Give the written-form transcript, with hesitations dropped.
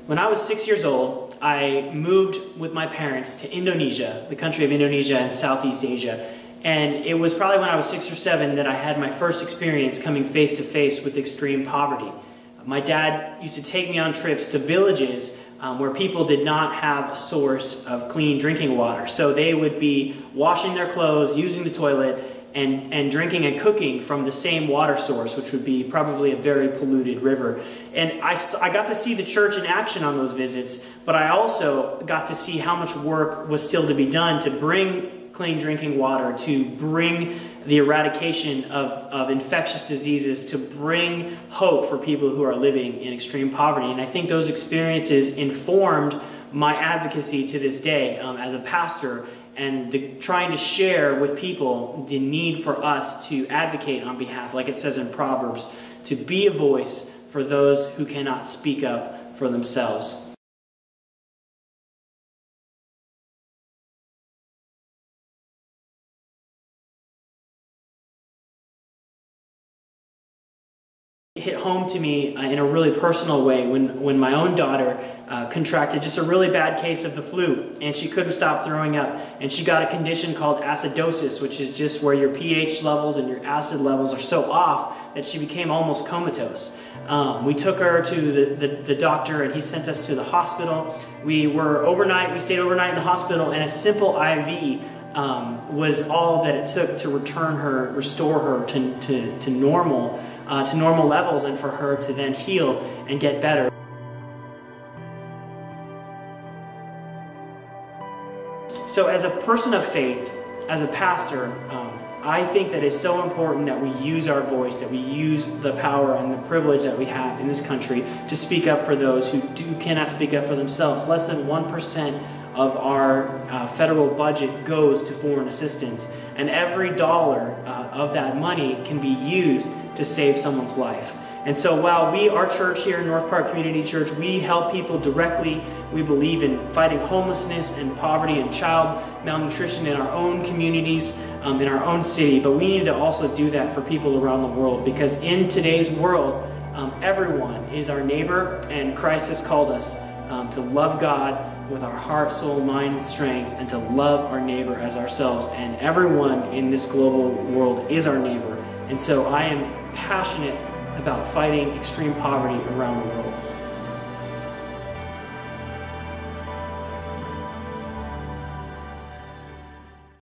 When I was 6 years old, I moved with my parents to Indonesia, the country of Indonesia in Southeast Asia. And it was probably when I was 6 or 7 that I had my first experience coming face to face with extreme poverty. My dad used to take me on trips to villages where people did not have a source of clean drinking water. So they would be washing their clothes, using the toilet, and drinking and cooking from the same water source, which would be probably a very polluted river. And I got to see the church in action on those visits, but I also got to see how much work was still to be done to bring clean drinking water, to bring the eradication of infectious diseases, to bring hope for people who are living in extreme poverty. And I think those experiences informed my advocacy to this day as a pastor, and trying to share with people the need for us to advocate on behalf, like it says in Proverbs, to be a voice for those who cannot speak up for themselves. It hit home to me in a really personal way when my own daughter contracted just a really bad case of the flu, and she couldn't stop throwing up, and she got a condition called acidosis, which is just where your pH levels and your acid levels are so off that she became almost comatose. We took her to the doctor, and he sent us to the hospital. We stayed overnight in the hospital, and a simple IV was all that it took to restore her to normal levels, and for her to then heal and get better. So as a person of faith, as a pastor, I think that it's so important that we use our voice, that we use the power and the privilege that we have in this country to speak up for those who cannot speak up for themselves. Less than 1% of our federal budget goes to foreign assistance, and every dollar of that money can be used to save someone's life. And so while our church here, Northpark Community Church, we help people directly, we believe in fighting homelessness and poverty and child malnutrition in our own communities, in our own city, but we need to also do that for people around the world, because in today's world, everyone is our neighbor, and Christ has called us to love God with our heart, soul, mind, and strength, and to love our neighbor as ourselves. And everyone in this global world is our neighbor. And so I am passionate about fighting extreme poverty around the world.